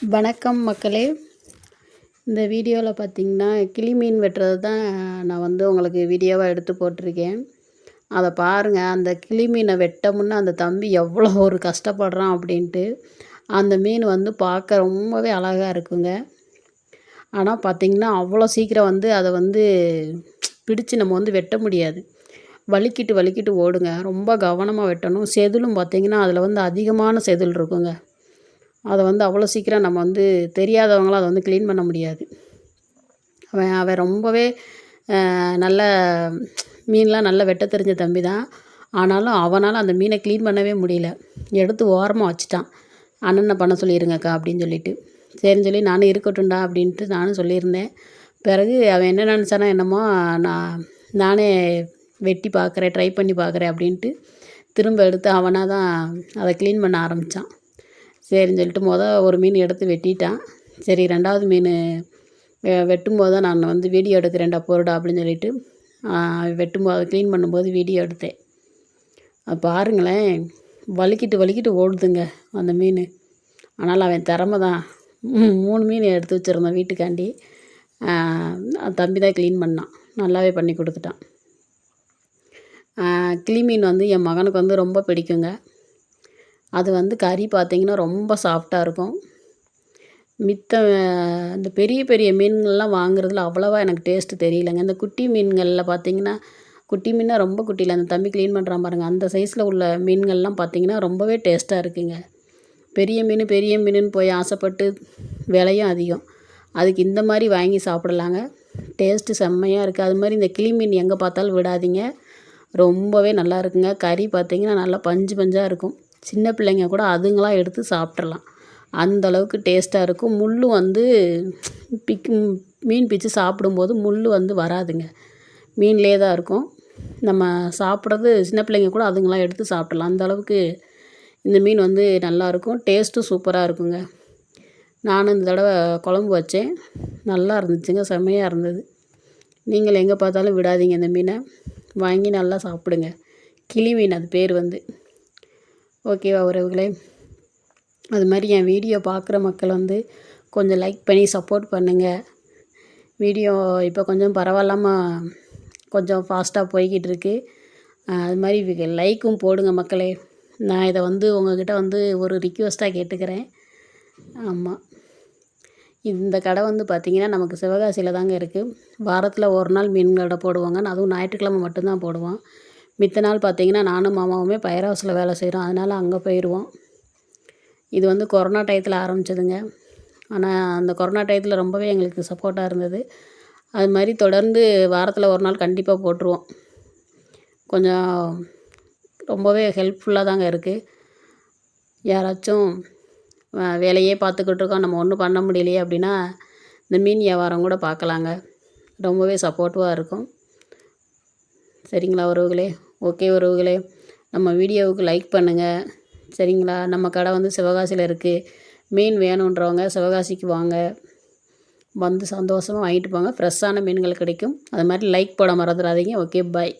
வணக்கம் மக்களே. இந்த வீடியோவில் பார்த்தீங்கன்னா கிளி மீன் வெட்டுறது தான் நான் வந்து உங்களுக்கு வீடியோவாக எடுத்து போட்டிருக்கேன். அதை பாருங்கள். அந்த கிளி மீனை வெட்ட முன்னே அந்த தம்பி எவ்வளோ ஒரு கஷ்டப்படுறான் அப்படின்ட்டு. அந்த மீன் வந்து பார்க்க ரொம்பவே அழகாக இருக்குங்க. ஆனால் பார்த்திங்கன்னா அவ்வளோ சீக்கிரம் வந்து அதை வந்து பிடிச்சு நம்ம வந்து வெட்ட முடியாது. வலிக்கிட்டு வலிக்கிட்டு ஓடுங்க. ரொம்ப கவனமாக வெட்டணும். செதிலும் பார்த்திங்கன்னா அதில் வந்து அதிகமான செதில் இருக்குங்க. அதை வந்து அவ்வளோ சீக்கிரம் நம்ம வந்து தெரியாதவங்களாம் அதை வந்து க்ளீன் பண்ண முடியாது. அவன் அவன் ரொம்பவே நல்ல மீன்லாம் நல்லா வெட்ட தெரிஞ்ச தம்பி தான். ஆனாலும் அவனால் அந்த மீனை க்ளீன் பண்ணவே முடியல. எடுத்து ஓரமாக வச்சுட்டான். அண்ணனை பண்ண சொல்லிடுங்கக்கா அப்படின்னு சொல்லிட்டு. சரின்னு சொல்லி நானும் இருக்கட்டும்டா அப்படின்ட்டு நானும் சொல்லியிருந்தேன். பிறகு அவன் என்ன நினச்சானா என்னமோ நானே வெட்டி பார்க்குறேன், ட்ரை பண்ணி பார்க்குறேன் அப்படின்ட்டு திரும்ப எடுத்து அவனாக தான் அதை க்ளீன் பண்ண ஆரம்பித்தான். சரின்னு சொல்லிட்டு ஒரு மீன் எடுத்து வெட்டிட்டான். சரி 2வது மீன் வெட்டும்போது தான் நான் வந்து வீடியோ எடுக்கிறேன்டா பொறுடா அப்படின்னு சொல்லிட்டு வெட்டும்போது க்ளீன் பண்ணும்போது வீடியோ எடுத்தேன். அது பாருங்களேன், வலிக்கிட்டு வலிக்கிட்டு ஓடுதுங்க அந்த மீன். ஆனால் அவன் திறமை தான். 3 மீன் எடுத்து வச்சுருந்தான் வீட்டுக்காண்டி. தம்பி தான் க்ளீன் பண்ணான். நல்லாவே பண்ணி கொடுத்துட்டான். கிளி மீன் வந்து என் மகனுக்கு வந்து ரொம்ப பிடிக்குங்க. அது வந்து கறி பார்த்திங்கன்னா ரொம்ப சாஃப்டாக இருக்கும். இந்த பெரிய பெரிய மீன்கள்லாம் வாங்குறதுல அவ்வளோவா எனக்கு டேஸ்ட்டு தெரியலங்க. இந்த குட்டி மீன்களில் பார்த்திங்கன்னா குட்டி மீனாக ரொம்ப குட்டியில் அந்த தம்பி க்ளீன் பண்ணுறான் பாருங்கள், அந்த சைஸில் உள்ள மீன்கள்லாம் பார்த்திங்கன்னா ரொம்பவே டேஸ்ட்டாக இருக்குங்க. பெரிய மீனுன்னு போய் ஆசைப்பட்டு விலையும் அதிகம். அதுக்கு இந்த மாதிரி வாங்கி சாப்பிடலாங்க. டேஸ்ட்டு செம்மையாக இருக்குது. அது மாதிரி இந்த கிளி மீன் எங்கே பார்த்தாலும் விடாதீங்க. ரொம்பவே நல்லா இருக்குங்க. கறி பார்த்திங்கன்னா நல்லா பஞ்சு பஞ்சாக இருக்கும். சின்ன பிள்ளைங்க கூட அதுங்களாம் எடுத்து சாப்பிட்றலாம். அந்தளவுக்கு டேஸ்ட்டாக இருக்கும். முள் வந்து மீன் பிச்சு சாப்பிடும்போது முள் வந்து வராதுங்க. மீன்லேயே தான் இருக்கும். நம்ம சாப்பிட்றது சின்ன பிள்ளைங்க கூட அதுங்களாம் எடுத்து சாப்பிட்றலாம். அந்தளவுக்கு இந்த மீன் வந்து நல்லாயிருக்கும். டேஸ்ட்டும் சூப்பராக இருக்குங்க. நானும் இந்த தடவை குழம்பு வச்சேன். நல்லா இருந்துச்சுங்க. செம்மையாக இருந்தது. நீங்கள் எங்கே பார்த்தாலும் விடாதீங்க. இந்த மீனை வாங்கி நல்லா சாப்பிடுங்க. கிளி மீன் அது பேர் வந்து. ஓகேவா உறவுகளே? அது மாதிரி என் வீடியோ பார்க்குற மக்கள் வந்து கொஞ்சம் லைக் பண்ணி சப்போர்ட் பண்ணுங்கள். வீடியோ இப்போ கொஞ்சம் பரவாயில்லாமல் கொஞ்சம் ஃபாஸ்ட்டாக போய்கிட்டு இருக்கு. அது மாதிரி லைக்கும் போடுங்க மக்களே. நான் இதை வந்து உங்கள்கிட்ட வந்து ஒரு ரிக்வெஸ்ட்டாக கேட்டுக்கிறேன். ஆமாம், இந்த கடை வந்து பார்த்திங்கன்னா நமக்கு சிவகாசியில் தாங்க இருக்குது. வாரத்தில் ஒரு நாள் மீன் கடை போடுவாங்க. அதுவும் ஞாயிற்றுக்கிழமை மட்டும்தான் போடுவோம். மித்த நாள் பார்த்திங்கன்னா நானும் மாமாவுமே ஃபயர் ஹவுஸில் வேலை செய்கிறோம். அதனால் அங்கே போயிடுவோம். இது வந்து கொரோனா டயத்தில் ஆரம்பிச்சதுங்க. ஆனால் அந்த கொரோனா டயத்தில் ரொம்பவே எங்களுக்கு சப்போர்ட்டாக இருந்தது. அது மாதிரி தொடர்ந்து வாரத்தில் ஒரு நாள் கண்டிப்பாக போட்டுருவோம். கொஞ்சம் ரொம்பவே ஹெல்ப்ஃபுல்லாக தாங்க இருக்குது. யாராச்சும் வேலையே பார்த்துக்கிட்டு இருக்கோம், நம்ம ஒன்றும் பண்ண முடியலையே அப்படின்னா இந்த மீன் வியாபாரம் கூட பார்க்கலாங்க. ரொம்பவே சப்போர்ட்டிவாக இருக்கும். சரிங்களா உறவுகளே? ஓகே உறவுகளே, நம்ம வீடியோவுக்கு லைக் பண்ணுங்கள். சரிங்களா? நம்ம கடை வந்து சிவகாசியில் இருக்குது. மீன் வேணுன்றவங்க சிவகாசிக்கு வாங்க. வந்து சந்தோஷமாக வாங்கிட்டு போங்க. ஃப்ரெஷ்ஷான மீன்கள் கிடைக்கும். அது மாதிரி லைக் போட மறந்துடாதீங்க. ஓகே, பாய்.